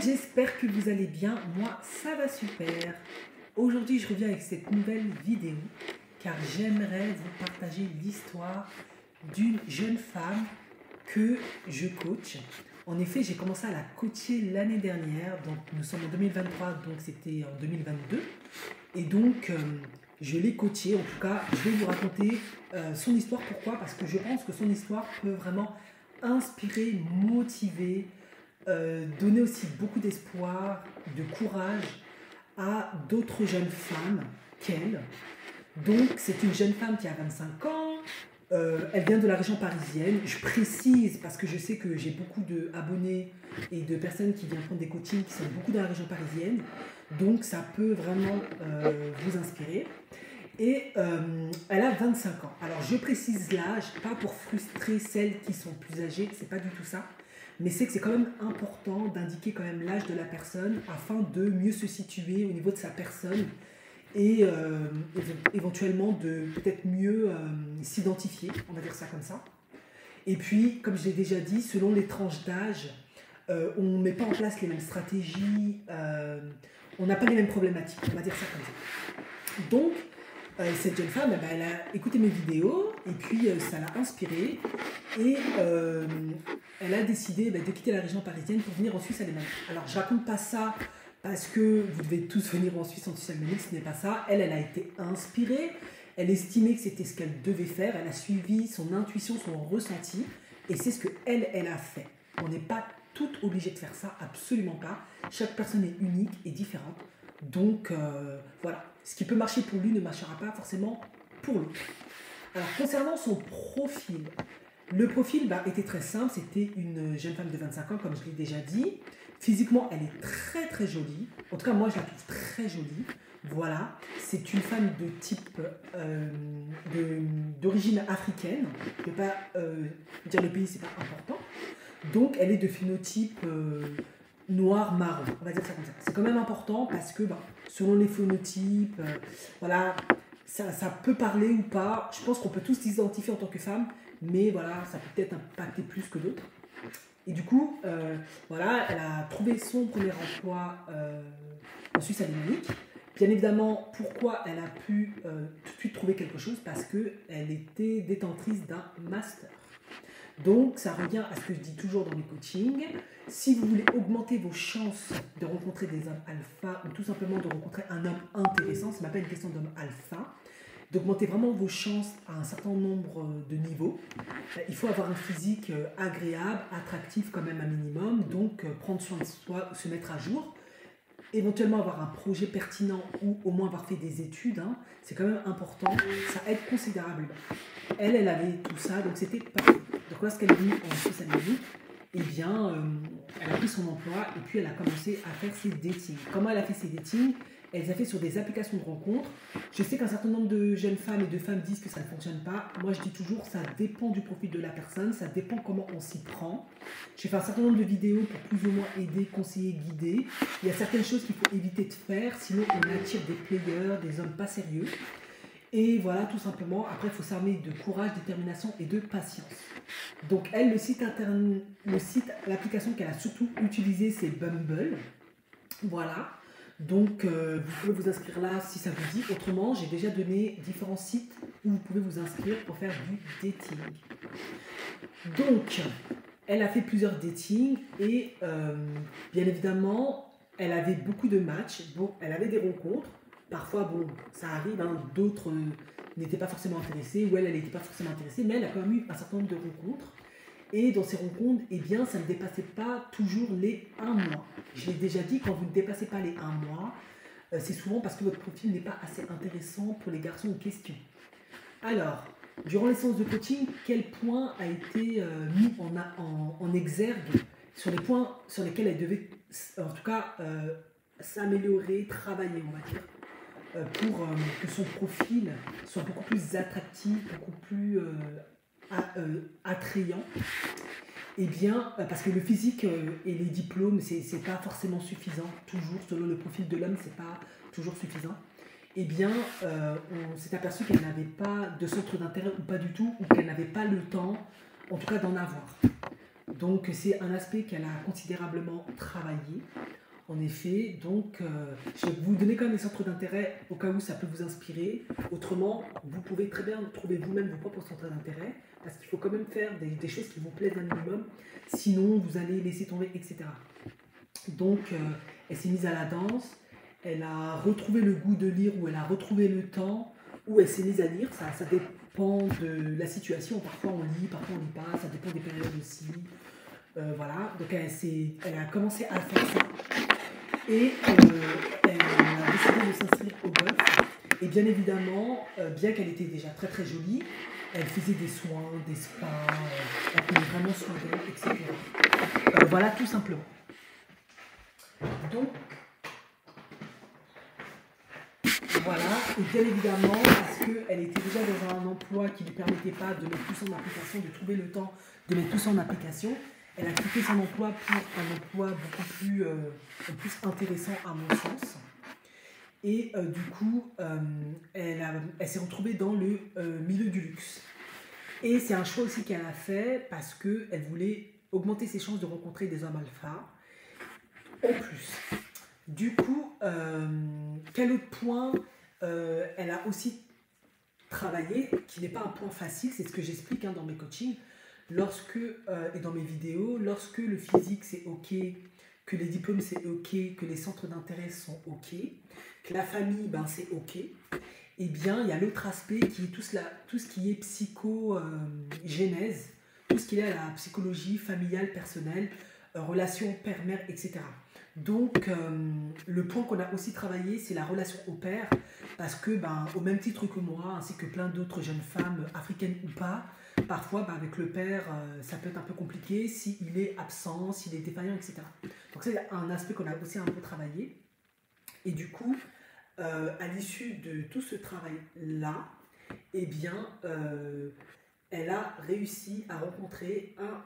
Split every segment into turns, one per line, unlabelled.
J'espère que vous allez bien, moi ça va super. Aujourd'hui je reviens avec cette nouvelle vidéo car j'aimerais vous partager l'histoire d'une jeune femme que je coach. En effet, j'ai commencé à la coacher l'année dernière, donc nous sommes en 2023, donc c'était en 2022. Et donc je l'ai coachée, en tout cas je vais vous raconter son histoire. Pourquoi? Parce que je pense que son histoire peut vraiment inspirer, motiver, donner aussi beaucoup d'espoir, de courage à d'autres jeunes femmes qu'elle. Donc, c'est une jeune femme qui a 25 ans. Elle vient de la région parisienne. Je précise parce que je sais que j'ai beaucoup d'abonnés et de personnes qui viennent prendre des coachings qui sont beaucoup dans la région parisienne. Donc, ça peut vraiment vous inspirer. Et elle a 25 ans. Alors, je précise l'âge, pas pour frustrer celles qui sont plus âgées, c'est pas du tout ça. Mais c'est que c'est quand même important d'indiquer quand même l'âge de la personne afin de mieux se situer au niveau de sa personne et éventuellement de peut-être mieux s'identifier, on va dire ça comme ça. Et puis, comme je l'ai déjà dit, selon les tranches d'âge, on ne met pas en place les mêmes stratégies, on n'a pas les mêmes problématiques, on va dire ça comme ça. Donc, cette jeune femme, elle a écouté mes vidéos et puis ça l'a inspirée et elle a décidé de quitter la région parisienne pour venir en Suisse alémanique. Alors je raconte pas ça parce que vous devez tous venir en Suisse alémanique, ce n'est pas ça. Elle a été inspirée, elle estimait que c'était ce qu'elle devait faire, elle a suivi son intuition, son ressenti et c'est ce qu'elle a fait. On n'est pas toutes obligées de faire ça, absolument pas. Chaque personne est unique et différente. Donc voilà, ce qui peut marcher pour lui ne marchera pas forcément pour l'autre. Alors concernant son profil, le profil était très simple, c'était une jeune femme de 25 ans comme je l'ai déjà dit. Physiquement elle est très très jolie, en tout cas moi je la trouve très jolie. Voilà, c'est une femme de type d'origine africaine, je ne vais pas dire le pays, c'est pas important. Donc elle est de phénotype noir-marron, on va dire ça comme ça. C'est quand même important parce que selon les phénotypes, voilà, ça peut parler ou pas. Je pense qu'on peut tous s'identifier en tant que femme, mais voilà, ça peut peut-être impacter plus que d'autres. Et du coup, voilà, elle a trouvé son premier emploi en Suisse alémanique. Bien évidemment, pourquoi elle a pu tout de suite trouver quelque chose? Parce qu'elle était détentrice d'un master. Donc, ça revient à ce que je dis toujours dans mes coachings. Si vous voulez augmenter vos chances de rencontrer des hommes alpha ou tout simplement de rencontrer un homme intéressant, ce n'est pas une question d'homme alpha, d'augmenter vraiment vos chances à un certain nombre de niveaux, il faut avoir un physique agréable, attractif quand même un minimum, donc prendre soin de soi, se mettre à jour, éventuellement avoir un projet pertinent ou au moins avoir fait des études, c'est quand même important, ça aide considérablement. Elle avait tout ça, donc c'était parfait. Donc lorsqu'elle est venue en Suisse alémanique, eh bien, elle a pris son emploi et puis elle a commencé à faire ses datings. Comment elle a fait ses datings? Elle les a fait sur des applications de rencontres. Je sais qu'un certain nombre de jeunes femmes et de femmes disent que ça ne fonctionne pas. Moi, je dis toujours, ça dépend du profil de la personne, ça dépend comment on s'y prend. J'ai fait un certain nombre de vidéos pour plus ou moins aider, conseiller, guider. Il y a certaines choses qu'il faut éviter de faire, sinon on attire des players, des hommes pas sérieux. Et voilà, tout simplement, après, il faut s'armer de courage, détermination et de patience. Donc, elle, l'application qu'elle a surtout utilisée, c'est Bumble. Voilà. Donc, vous pouvez vous inscrire là si ça vous dit. Autrement, j'ai déjà donné différents sites où vous pouvez vous inscrire pour faire du dating. Donc, elle a fait plusieurs datings et bien évidemment, elle avait beaucoup de matchs. Bon, elle avait des rencontres. Parfois, ça arrive, d'autres n'étaient pas forcément intéressés, ou elle n'était pas forcément intéressée, mais elle a quand même eu un certain nombre de rencontres. Et dans ces rencontres, eh bien, ça ne dépassait pas toujours les 1 mois. Je l'ai déjà dit, quand vous ne dépassez pas les 1 mois, c'est souvent parce que votre profil n'est pas assez intéressant pour les garçons en question. Alors, durant les séances de coaching, quel point a été mis en exergue sur les points sur lesquels elle devait, en tout cas, s'améliorer, travailler, on va dire, pour que son profil soit beaucoup plus attractif, beaucoup plus attrayant? Eh bien, parce que le physique et les diplômes, c'est pas forcément suffisant, toujours, selon le profil de l'homme, c'est pas toujours suffisant. Eh bien, on s'est aperçu qu'elle n'avait pas de centre d'intérêt ou pas du tout, ou qu'elle n'avait pas le temps, en tout cas, d'en avoir. Donc c'est un aspect qu'elle a considérablement travaillé. En effet, donc je vais vous donner quand même les centres d'intérêt au cas où ça peut vous inspirer. Autrement, vous pouvez très bien trouver vous-même vos propres centres d'intérêt parce qu'il faut quand même faire des choses qui vous plaisent un minimum. Sinon, vous allez laisser tomber, etc. Donc, elle s'est mise à la danse. Elle a retrouvé le goût de lire ou elle a retrouvé le temps où elle s'est mise à lire. Ça dépend de la situation. Parfois, on lit, parfois, on lit pas. Ça dépend des périodes aussi. Voilà. Donc, elle a commencé à faire ça. Et elle a décidé de s'inscrire au golf. Et bien évidemment, bien qu'elle était déjà très très jolie, elle faisait des soins, des spas, elle prenait vraiment soin d'elle, etc. Voilà, tout simplement. Donc, voilà, et bien évidemment, parce qu'elle était déjà dans un emploi qui ne lui permettait pas de mettre tout ça en application, de trouver le temps de mettre tout ça en application, elle a quitté son emploi pour un emploi beaucoup plus intéressant à mon sens. Et du coup, elle s'est retrouvée dans le milieu du luxe. Et c'est un choix aussi qu'elle a fait parce qu'elle voulait augmenter ses chances de rencontrer des hommes alpha en plus. Du coup, quel autre point elle a aussi travaillé, qui n'est pas un point facile, c'est ce que j'explique dans mes coachings, et dans mes vidéos, lorsque le physique c'est ok, que les diplômes c'est ok, que les centres d'intérêt sont ok, que la famille c'est ok, et bien il y a l'autre aspect qui est tout ce qui est psychogénèse, tout ce qui est la psychologie familiale, personnelle, relations père-mère, etc. Donc, le point qu'on a aussi travaillé, c'est la relation au père, parce que, au même titre que moi, ainsi que plein d'autres jeunes femmes, africaines ou pas, parfois, avec le père, ça peut être un peu compliqué s'il est absent, s'il est défaillant, etc. Donc, c'est un aspect qu'on a aussi un peu travaillé. Et du coup, à l'issue de tout ce travail-là, eh bien, elle a réussi à rencontrer un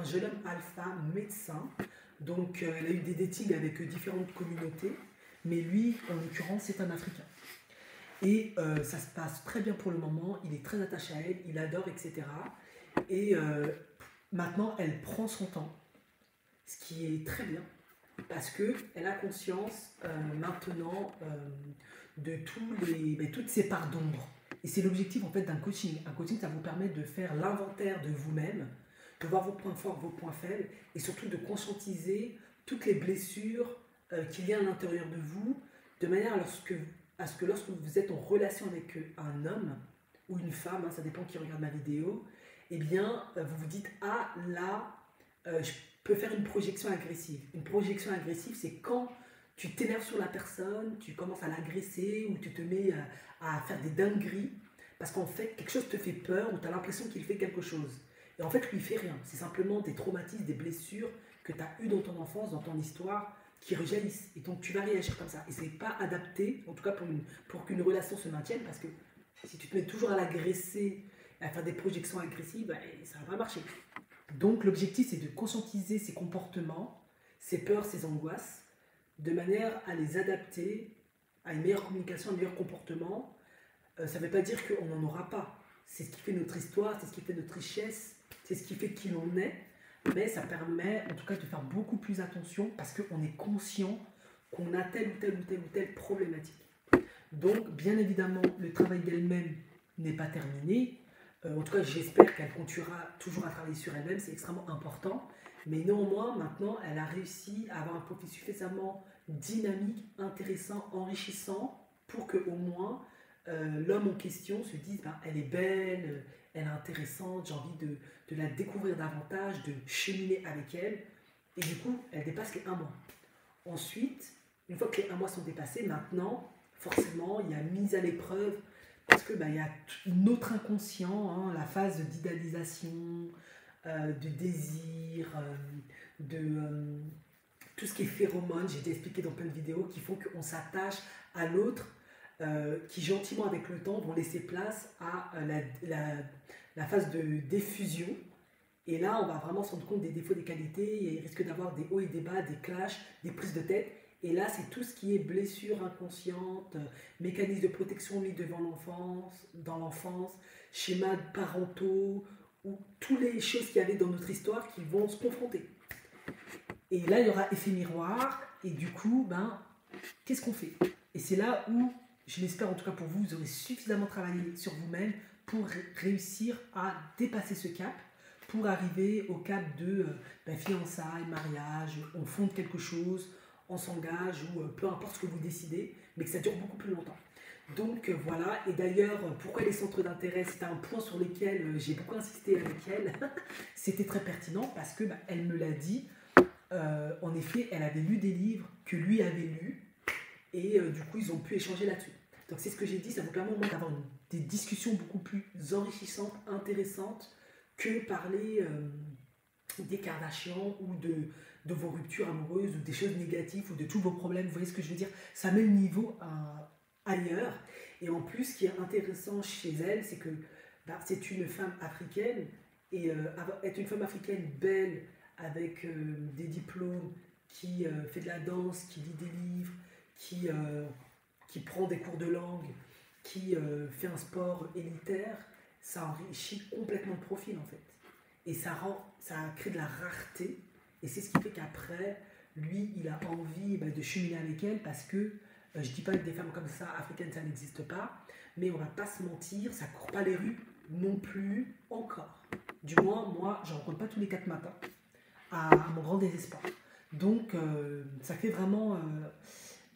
jeune homme alpha médecin. Donc, elle a eu des datings avec différentes communautés, mais lui, en l'occurrence, c'est un Africain. Et ça se passe très bien pour le moment, il est très attaché à elle, il adore, etc. Et maintenant, elle prend son temps, ce qui est très bien, parce qu'elle a conscience maintenant de toutes ces parts d'ombre. Et c'est l'objectif en fait d'un coaching. Un coaching, ça vous permet de faire l'inventaire de vous-même, de voir vos points forts, vos points faibles, et surtout de conscientiser toutes les blessures qu'il y a à l'intérieur de vous, de manière à ce que lorsque vous êtes en relation avec un homme ou une femme, ça dépend qui regarde ma vidéo, eh bien, vous vous dites, ah là, je peux faire une projection agressive. Une projection agressive, c'est quand tu t'énerves sur la personne, tu commences à l'agresser ou tu te mets à faire des dingueries parce qu'en fait, quelque chose te fait peur ou tu as l'impression qu'il fait quelque chose. Et en fait, lui, il fait rien. C'est simplement des traumatismes, des blessures que tu as eues dans ton enfance, dans ton histoire, qui rejaillissent. Et donc, tu vas réagir comme ça. Et ce n'est pas adapté, en tout cas pour qu'une relation se maintienne, parce que si tu te mets toujours à l'agresser, à faire des projections agressives, ça ne va pas marcher. Donc, l'objectif, c'est de conscientiser ses comportements, ses peurs, ses angoisses, de manière à les adapter à une meilleure communication, un meilleur comportement. Ça ne veut pas dire qu'on n'en aura pas. C'est ce qui fait notre histoire, c'est ce qui fait notre richesse, c'est ce qui fait qui l'on est. Mais ça permet en tout cas de faire beaucoup plus attention parce qu'on est conscient qu'on a telle ou telle problématique. Donc, bien évidemment, le travail d'elle-même n'est pas terminé. En tout cas, j'espère qu'elle continuera toujours à travailler sur elle-même, c'est extrêmement important. Mais néanmoins, maintenant, elle a réussi à avoir un profil suffisamment dynamique, intéressant, enrichissant, pour qu'au moins l'homme en question se dise elle est belle, elle est intéressante, j'ai envie de la découvrir davantage, de cheminer avec elle. Et du coup, elle dépasse les 1 mois. Ensuite, une fois que les 1 mois sont dépassés, maintenant, forcément, il y a mise à l'épreuve parce que il y a notre inconscient, la phase d'idéalisation, de désir, tout ce qui est phéromones, j'ai déjà expliqué dans plein de vidéos, qui font qu'on s'attache à l'autre, qui gentiment avec le temps vont laisser place à la phase de diffusion. Et là, on va vraiment se rendre compte des défauts, des qualités, et il risque d'avoir des hauts et des bas, des clashs, des prises de tête. Et là, c'est tout ce qui est blessure inconsciente, mécanismes de protection mis devant l'enfance, dans l'enfance, schémas parentaux ou toutes les choses qu'il y avait dans notre histoire qui vont se confronter. Et là, il y aura effet miroir, et du coup, ben, qu'est-ce qu'on fait? Et c'est là où, je l'espère en tout cas pour vous, vous aurez suffisamment travaillé sur vous-même pour réussir à dépasser ce cap, pour arriver au cap de fiançailles, mariage, on fonde quelque chose, on s'engage, ou peu importe ce que vous décidez, mais que ça dure beaucoup plus longtemps. Donc voilà, et d'ailleurs, pourquoi les centres d'intérêt, c'était un point sur lequel j'ai beaucoup insisté avec elle. C'était très pertinent parce que elle me l'a dit. En effet, elle avait lu des livres que lui avait lus, et du coup, ils ont pu échanger là-dessus. Donc c'est ce que j'ai dit, ça vous permet au moins d'avoir des discussions beaucoup plus enrichissantes, intéressantes, que parler des Kardashians ou de vos ruptures amoureuses ou des choses négatives ou de tous vos problèmes. Vous voyez ce que je veux dire? Ça met le niveau ailleurs. Et en plus, ce qui est intéressant chez elle, c'est que c'est une femme africaine, et être une femme africaine belle, avec des diplômes, qui fait de la danse, qui lit des livres, qui prend des cours de langue, qui fait un sport élitaire, ça enrichit complètement le profil en fait. Et ça crée de la rareté, et c'est ce qui fait qu'après, lui, il a envie de cheminer avec elle, parce que, je ne dis pas que des femmes comme ça, africaines, ça n'existe pas, mais on ne va pas se mentir, ça ne court pas les rues non plus encore. Du moins, moi, je ne rencontre pas tous les 4 matins, à mon grand désespoir. Donc, ça fait vraiment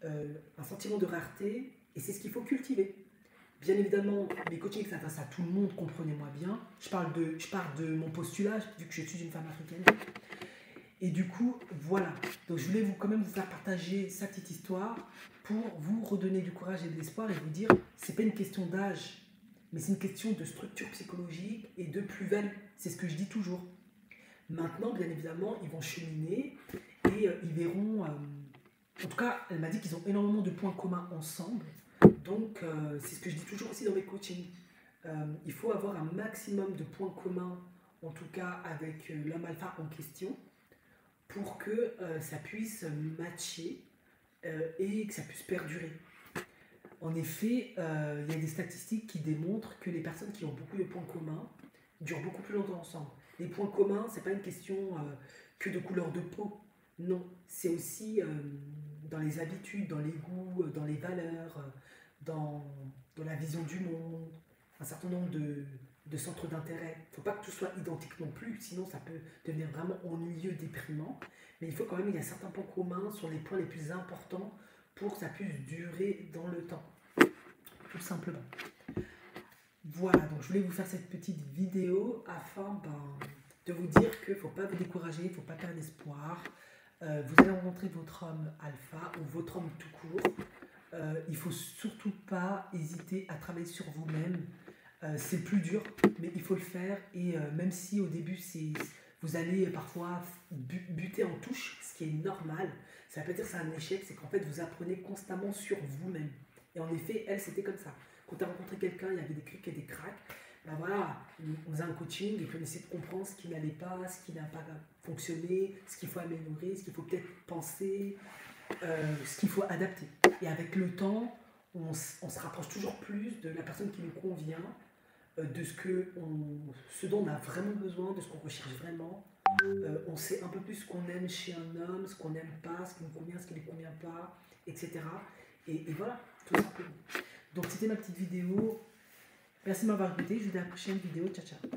un sentiment de rareté, et c'est ce qu'il faut cultiver. Bien évidemment, mes coachings s'adressent à tout le monde, comprenez-moi bien. Je pars de mon postulat, vu que je suis une femme africaine. Et du coup, voilà. Donc je voulais quand même vous faire partager sa petite histoire pour vous redonner du courage et de l'espoir, et vous dire, c'est pas une question d'âge, mais c'est une question de structure psychologique et de plus-value. C'est ce que je dis toujours. Maintenant, bien évidemment, ils vont cheminer, et ils verront... en tout cas, elle m'a dit qu'ils ont énormément de points communs ensemble. Donc, c'est ce que je dis toujours aussi dans mes coachings. Il faut avoir un maximum de points communs, en tout cas avec l'homme alpha en question, pour que ça puisse matcher et que ça puisse perdurer. En effet, il y a des statistiques qui démontrent que les personnes qui ont beaucoup de points communs durent beaucoup plus longtemps ensemble. Les points communs, ce n'est pas une question que de couleur de peau. Non, c'est aussi dans les habitudes, dans les goûts, dans les valeurs, dans la vision du monde, un certain nombre de centres d'intérêt. Il ne faut pas que tout soit identique non plus, sinon ça peut devenir vraiment ennuyeux, déprimant. Mais il faut quand même qu'il y ait certains points communs sur les points les plus importants pour que ça puisse durer dans le temps, tout simplement. Voilà, donc je voulais vous faire cette petite vidéo afin de vous dire qu'il ne faut pas vous décourager, il ne faut pas perdre espoir. Vous allez rencontrer votre homme alpha ou votre homme tout court. Il ne faut surtout pas hésiter à travailler sur vous-même. C'est plus dur, mais il faut le faire. Et même si au début, vous allez parfois buter en touche, ce qui est normal, ça peut dire que c'est un échec, c'est qu'en fait, vous apprenez constamment sur vous-même. Et en effet, elle, c'était comme ça. Quand tu as rencontré quelqu'un, il y avait des clics et des cracks. Voilà, on faisait un coaching et puis on essayait de comprendre ce qui n'allait pas, ce qui n'a pas fonctionné, ce qu'il faut améliorer, ce qu'il faut peut-être penser, ce qu'il faut adapter. Et avec le temps, on se rapproche toujours plus de la personne qui nous convient, de ce dont on a vraiment besoin, de ce qu'on recherche vraiment. On sait un peu plus ce qu'on aime chez un homme, ce qu'on n'aime pas, ce qui nous convient, ce qui ne nous convient pas, etc. Et voilà, tout simplement. Donc c'était ma petite vidéo. Merci de m'avoir écouté. Je vous dis à la prochaine vidéo. Ciao, ciao.